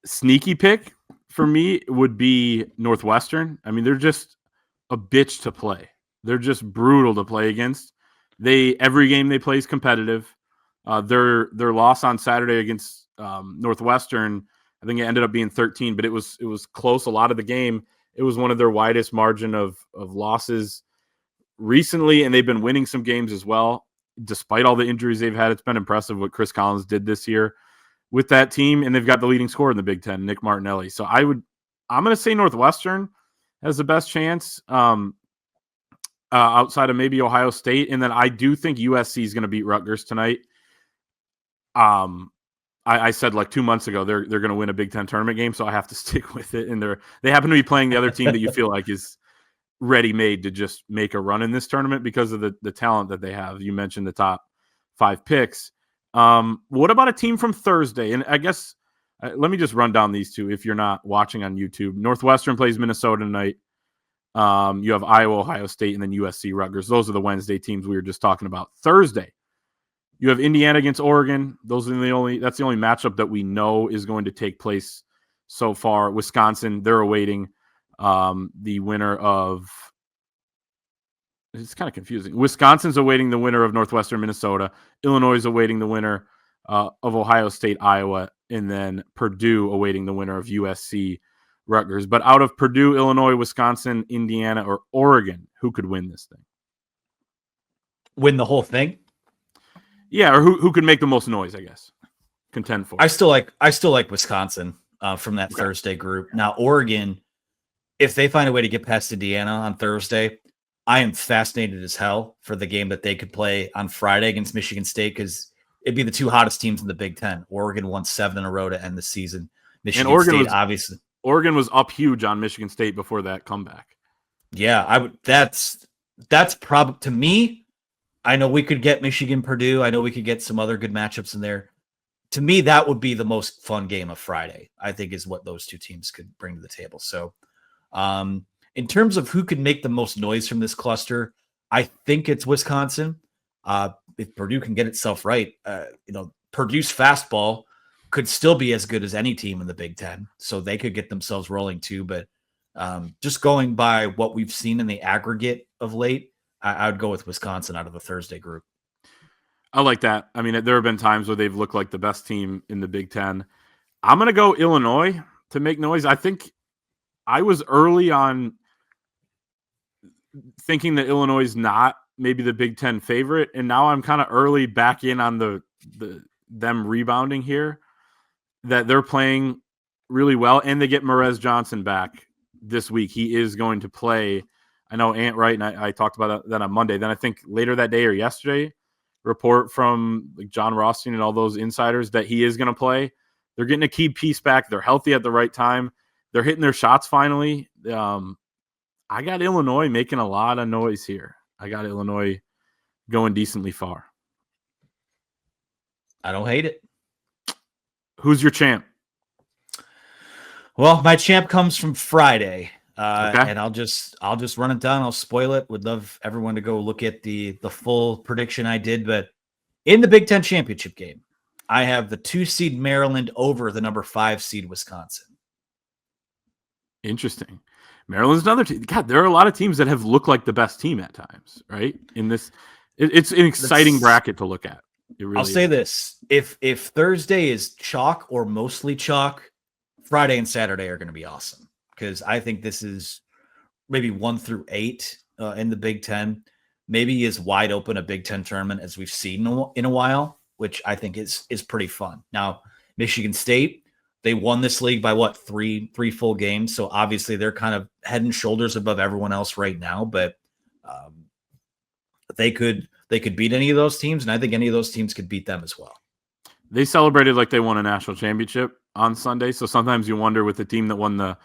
Sneaky pick for me would be Northwestern. I mean, they're just a bitch to play. They're just brutal to play against. Every game they play is competitive. Their loss on Saturday against Northwestern, I think it ended up being 13, but it was close a lot of the game. It was one of their widest margin of losses recently, and they've been winning some games as well. Despite all the injuries they've had, it's been impressive what Chris Collins did this year with that team, and they've got the leading scorer in the Big Ten, Nick Martinelli. So I'm going to say Northwestern has the best chance outside of maybe Ohio State, and then I do think USC is going to beat Rutgers tonight. I said like 2 months ago they're going to win a Big Ten tournament game, so I have to stick with it. And they happen to be playing the other team that you feel like is ready-made to just make a run in this tournament because of the talent that they have. You mentioned the top 5 picks. What about a team from Thursday? And I guess let me just run down these two if you're not watching on YouTube. Northwestern plays Minnesota tonight. You have Iowa, Ohio State, and then USC, Rutgers. Those are the Wednesday teams we were just talking about. Thursday, you have Indiana against Oregon. That's the only matchup that we know is going to take place so far. Wisconsin, they're awaiting the winner of. It's kind of confusing. Wisconsin's awaiting the winner of Northwestern, Minnesota. Illinois is awaiting the winner of Ohio State, Iowa, and then Purdue awaiting the winner of USC, Rutgers. But out of Purdue, Illinois, Wisconsin, Indiana, or Oregon, who could win this thing? Win the whole thing? Yeah, or who could make the most noise, I guess. Contend for. I still like Wisconsin from that Thursday group. Now, Oregon, if they find a way to get past Indiana on Thursday, I am fascinated as hell for the game that they could play on Friday against Michigan State, because it'd be the two hottest teams in the Big Ten. Oregon won 7 in a row to end the season. Michigan State, obviously. Oregon was up huge on Michigan State before that comeback. Yeah, I would. That's probably, to me. I know we could get Michigan, Purdue. I know we could get some other good matchups in there. To me, that would be the most fun game of Friday, I think, is what those two teams could bring to the table. So, in terms of who could make the most noise from this cluster, I think it's Wisconsin. If Purdue can get itself right, Purdue's fastball could still be as good as any team in the Big Ten, so they could get themselves rolling too. But just going by what we've seen in the aggregate of late, I would go with Wisconsin out of the Thursday group. I like that. I mean, there have been times where they've looked like the best team in the Big Ten. I'm going to go Illinois to make noise. I think I was early on thinking that Illinois is not maybe the Big Ten favorite, and now I'm kind of early back in on them rebounding here, that they're playing really well, and they get Merez Johnson back this week. He is going to play. I know Ant Wright and I talked about that on Monday. Then I think later that day or yesterday, report from like John Rothstein and all those insiders that he is going to play. They're getting a key piece back. They're healthy at the right time. They're hitting their shots finally. I got Illinois making a lot of noise here. I got Illinois going decently far. I don't hate it. Who's your champ? Well, my champ comes from Friday. Okay. And I'll just run it down. I'll spoil it. Would love everyone to go look at the full prediction I did. But in the Big Ten championship game, I have the 2 seed Maryland over the number 5 seed Wisconsin. Interesting. Maryland's another team. God, there are a lot of teams that have looked like the best team at times, right? In this, it's an exciting bracket to look at. Really I'll say this: if Thursday is chalk or mostly chalk, Friday and Saturday are going to be awesome, because I think this is maybe 1 through 8 in the Big Ten, maybe as wide open a Big Ten tournament as we've seen in a while, which I think is pretty fun. Now, Michigan State, they won this league by what, three full games, so obviously they're kind of head and shoulders above everyone else right now. But they could beat any of those teams, and I think any of those teams could beat them as well. They celebrated like they won a national championship on Sunday, so sometimes you wonder with the team that won the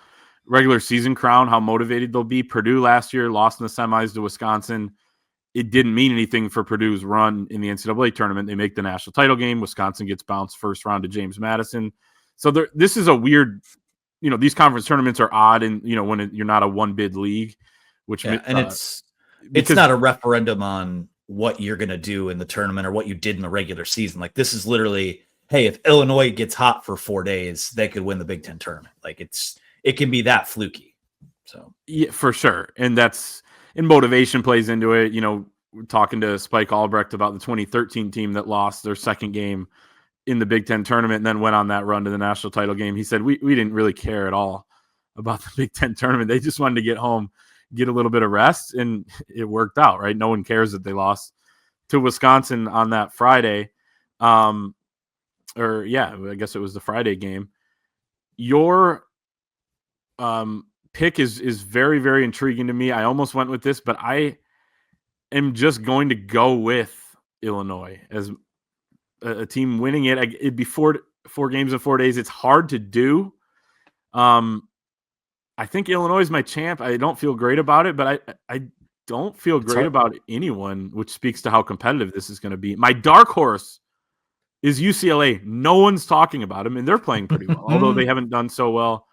regular season crown how motivated they'll be. Purdue last year lost in the semis to Wisconsin. It didn't mean anything for Purdue's run in the NCAA tournament. They make the national title game. Wisconsin gets bounced first round to James Madison. So this is a weird, these conference tournaments are odd, and when you're not a one bid league, which and it's not a referendum on what you're going to do in the tournament or what you did in the regular season. Like, this is literally, hey, if Illinois gets hot for 4 days, they could win the Big Ten tournament. Like, it can be that fluky. So yeah, for sure, and motivation plays into it. We're talking to Spike Albrecht about the 2013 team that lost their second game in the Big Ten tournament and then went on that run to the national title game. He said, we didn't really care at all about the Big Ten tournament. They just wanted to get home, get a little bit of rest, and it worked out, right? No one cares that they lost to Wisconsin on that Friday. I guess it was the Friday game. Your pick is very, very intriguing to me. I almost went with this, but I am just going to go with Illinois as a team winning it. It'd be four games in 4 days. It's hard to do. I think Illinois is my champ. I don't feel great about it, but I don't feel great about anyone, which speaks to how competitive this is going to be. My dark horse is UCLA. No one's talking about them, and they're playing pretty well, although they haven't done so well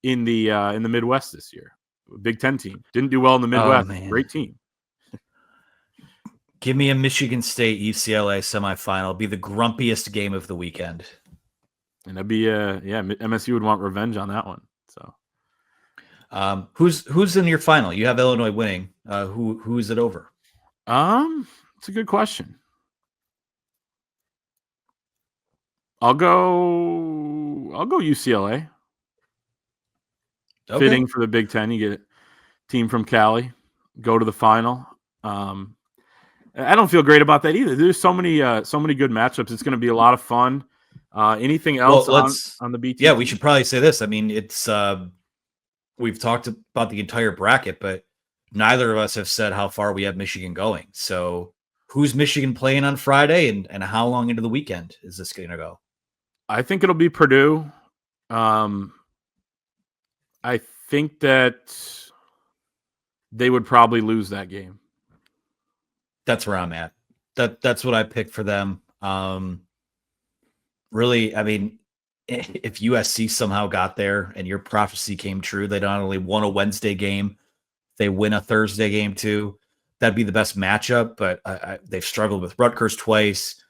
in the Midwest this year. Big Ten team didn't do well in the Midwest. Great team. Give me a Michigan State UCLA semifinal. It'll be the grumpiest game of the weekend. And that'd be MSU would want revenge on that one. So who's in your final? You have Illinois winning. Who is it over? It's a good question. I'll go UCLA. Okay. Fitting for the Big Ten. You get a team from Cali, go to the final. I don't feel great about that either. There's so many good matchups. It's going to be a lot of fun. Anything else on the BT? Yeah, we should probably say this. I mean, it's we've talked about the entire bracket, but neither of us have said how far we have Michigan going. So who's Michigan playing on Friday, and how long into the weekend is this going to go? I think it'll be Purdue. I think that they would probably lose that game. That's where I'm at. That's what I picked for them. Really, I mean, if USC somehow got there and your prophecy came true, they not only won a Wednesday game, they win a Thursday game too. That'd be the best matchup, but they've struggled with Rutgers twice,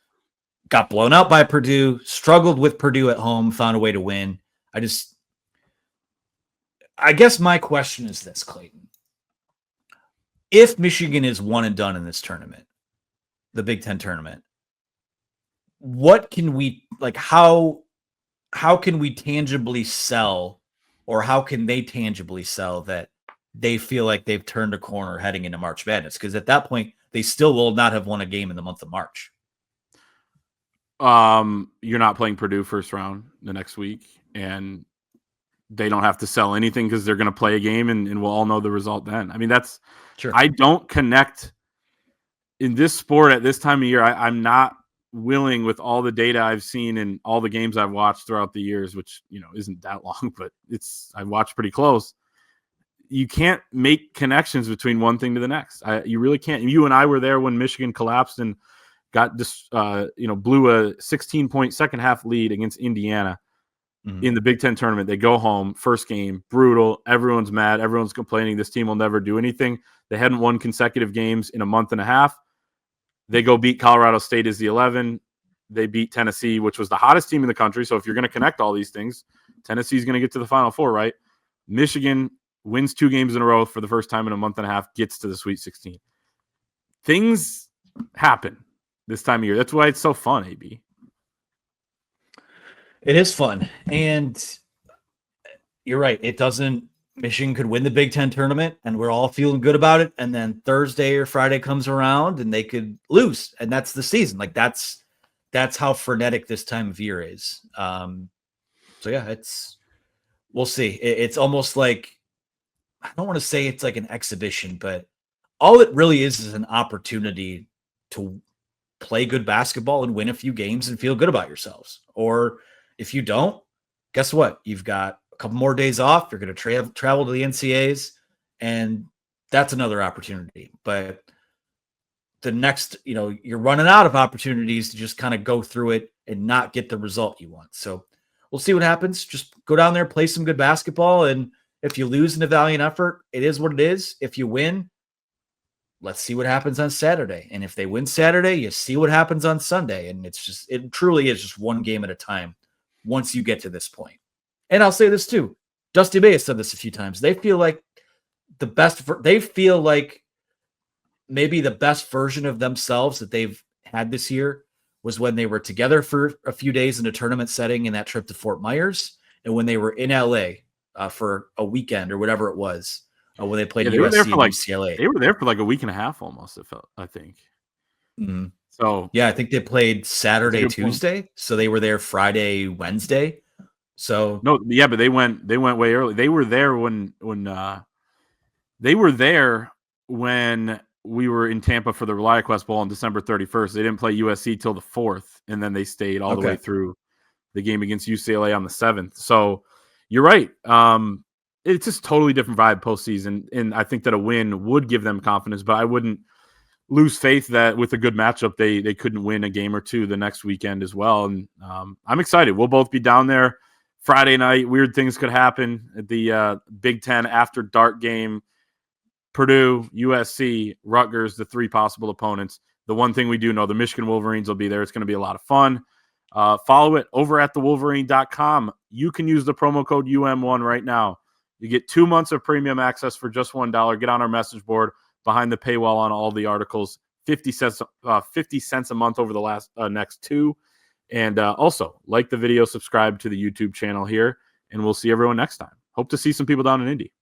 got blown out by Purdue, struggled with Purdue at home, found a way to win. I guess my question is this, Clayton. If Michigan is one and done in this tournament, the Big Ten tournament, what can we how can we tangibly sell, or how can they tangibly sell that they feel like they've turned a corner heading into March Madness? Because at that point, they still will not have won a game in the month of March. You're not playing Purdue first round the next week, and they don't have to sell anything because they're going to play a game, and we'll all know the result then. I mean, that's sure. I don't connect in this sport at this time of year. I'm not willing, with all the data I've seen and all the games I've watched throughout the years, which, isn't that long, but I've watched pretty close. You can't make connections between one thing to the next. You really can't. You and I were there when Michigan collapsed and got this, blew a 16-point second half lead against Indiana. In the Big Ten tournament. They go home, first game, brutal. Everyone's mad. Everyone's complaining. This team will never do anything. They hadn't won consecutive games in a month and a half. They go beat Colorado State as the 11. They beat Tennessee, which was the hottest team in the country. So if you're going to connect all these things, Tennessee's going to get to the Final Four, right? Michigan wins 2 games in a row for the first time in a month and a half, gets to the Sweet 16. Things happen this time of year. That's why it's so fun, AB. It is fun. And you're right. Michigan could win the Big Ten tournament and we're all feeling good about it. And then Thursday or Friday comes around and they could lose. And that's the season. That's how frenetic this time of year is. We'll see. It's almost like, I don't want to say it's like an exhibition, but all it really is an opportunity to play good basketball and win a few games and feel good about yourselves. Or if you don't, guess what? You've got a couple more days off. You're going to travel to the NCAAs, and that's another opportunity. But the next, you're running out of opportunities to just kind of go through it and not get the result you want. So we'll see what happens. Just go down there, play some good basketball. And if you lose in a valiant effort, it is what it is. If you win, let's see what happens on Saturday. And if they win Saturday, you see what happens on Sunday. And it truly is just one game at a time once you get to this point. And I'll say this too. Dusty Bay has said this a few times. They feel like maybe the best version of themselves that they've had this year was when they were together for a few days in a tournament setting in that trip to Fort Myers, and when they were in LA for a weekend or whatever it was when they played they were there USC for and like UCLA. they were there for like a week and a half almost. I think. Mhm. So Yeah, I think they played that's a Saturday, good point. Tuesday, so they were there Friday, Wednesday. So No, yeah, but they went way early. They were there when they were there when we were in Tampa for the ReliaQuest Bowl on December 31st. They didn't play USC till the 4th, and then they stayed all the way okay, through the game against UCLA on the 7th. So you're right. It's just totally different vibe postseason, and I think that a win would give them confidence, but I wouldn't lose faith that with a good matchup they couldn't win a game or two the next weekend as well. And I'm excited. We'll both be down there Friday night. Weird things could happen at the Big Ten after dark game. Purdue, USC, Rutgers, the three possible opponents. The one thing we do know, the Michigan Wolverines will be there. It's going to be a lot of fun. Follow it over at thewolverine.com. You can use the promo code UM1 right now. You get 2 months of premium access for just $1. Get on our message board behind the paywall on all the articles. 50 cents a month over the last next 2. And also, like the video, subscribe to the YouTube channel here, and we'll see everyone next time. Hope to see some people down in Indy.